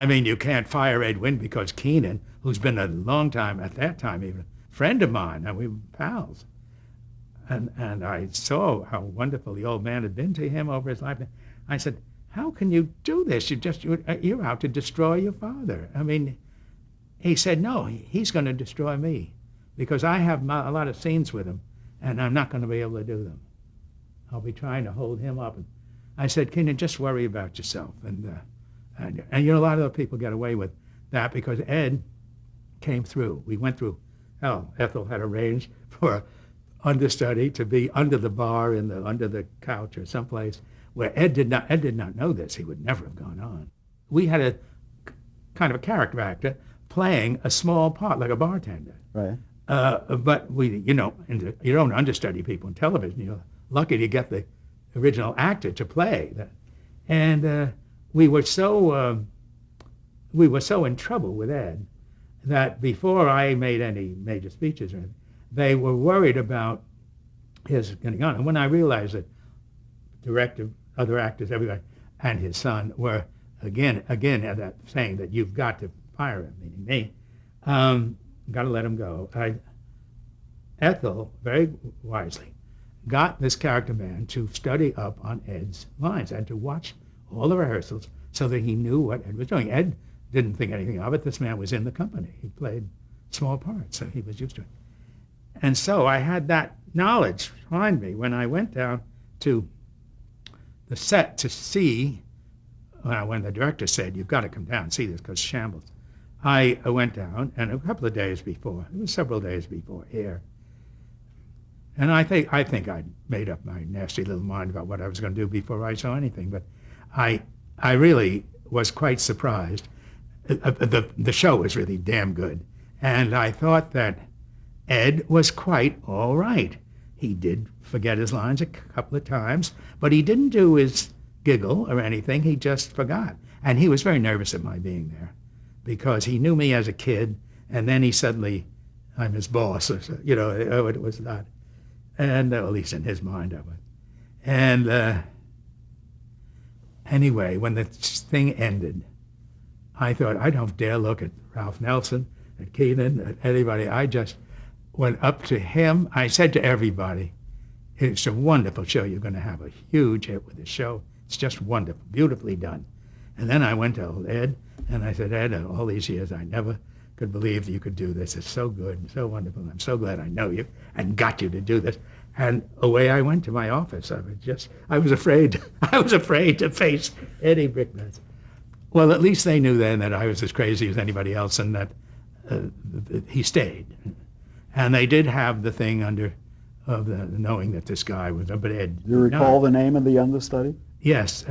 I mean, you can't fire Ed Wynn because Keenan, who's been a long time, at that time even, friend of mine, and we were pals. And I saw how wonderful the old man had been to him over his life. I said, how can you do this? You're out to destroy your father. I mean, he said, no, he's going to destroy me because I have a lot of scenes with him, and I'm not going to be able to do them. I'll be trying to hold him up. And I said, Keenan, just worry about yourself. And you know, a lot of people get away with that because Ed came through. We went through hell. Ethel had arranged for an understudy to be under the bar under the couch or someplace where Ed did not know this. He would never have gone on. We had a kind of a character actor playing a small part, like a bartender. Right. But we, you know, you don't understudy people in television. You're lucky to get the original actor to play that. And we were so in trouble with Ed that before I made any major speeches or anything, they were worried about his getting on. And when I realized that director, other actors, everybody, and his son were again at that saying that you've got to fire him, meaning me, got to let him go. Ethel, very wisely, got this character man to study up on Ed's lines and to watch all the rehearsals so that he knew what Ed was doing. Ed didn't think anything of it. This man was in the company. He played small parts, so he was used to it. And so I had that knowledge behind me when I went down to the set to see, when the director said, you've got to come down and see this because shambles. I went down, and a couple of days before, it was several days before here, and I think I'd made up my nasty little mind about what I was going to do before I saw anything, but I really was quite surprised. The show was really damn good, and I thought that Ed was quite all right. He did forget his lines a couple of times, but he didn't do his giggle or anything. He just forgot, and he was very nervous at my being there because he knew me as a kid, and then he suddenly, I'm his boss, or so, you know, it was not. And at least in his mind, I was. And anyway, when the thing ended, I thought, I don't dare look at Ralph Nelson, at Keenan, at anybody. I just went up to him. I said to everybody, it's a wonderful show. You're going to have a huge hit with this show. It's just wonderful, beautifully done. And then I went to old Ed, and I said, Ed, all these years, I never could believe you could do this. It's so good and so wonderful. I'm so glad I know you and got you to do this. And away I went to my office. I was afraid to face any Brickmans. Well, at least they knew then that I was as crazy as anybody else and that he stayed. And they did have the thing of the knowing that this guy was, but Ed. Do you recall the name of the understudy? Yes,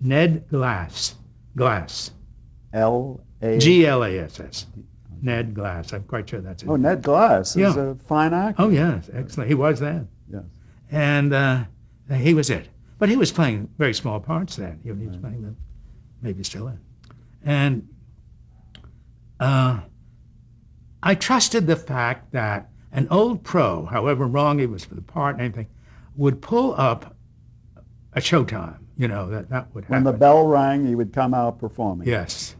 Ned Glass. L-A? G-L-A-S-S. Ned Glass. I'm quite sure that's it. Oh, Ned Glass is Yeah. a fine actor. Oh, yes, excellent. He was then. Yes. And he was it. But he was playing very small parts then. He was playing them, maybe still in. And I trusted the fact that an old pro, however wrong he was for the part and anything, would pull up a showtime. You know, that would happen. When the bell rang, he would come out performing. Yes.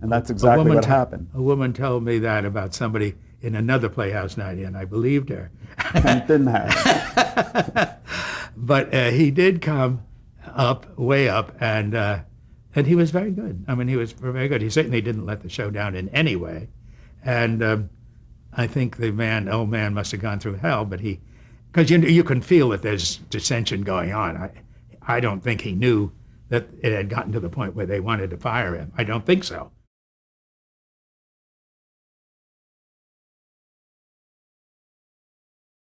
And that's exactly what happened. A woman told me that about somebody in another Playhouse night, and I believed her. And it didn't happen. But he did come up, way up, and he was very good. I mean, he was very good. He certainly didn't let the show down in any way. And I think the old man must have gone through hell, but because you can feel that there's dissension going on. I don't think he knew that it had gotten to the point where they wanted to fire him. I don't think so.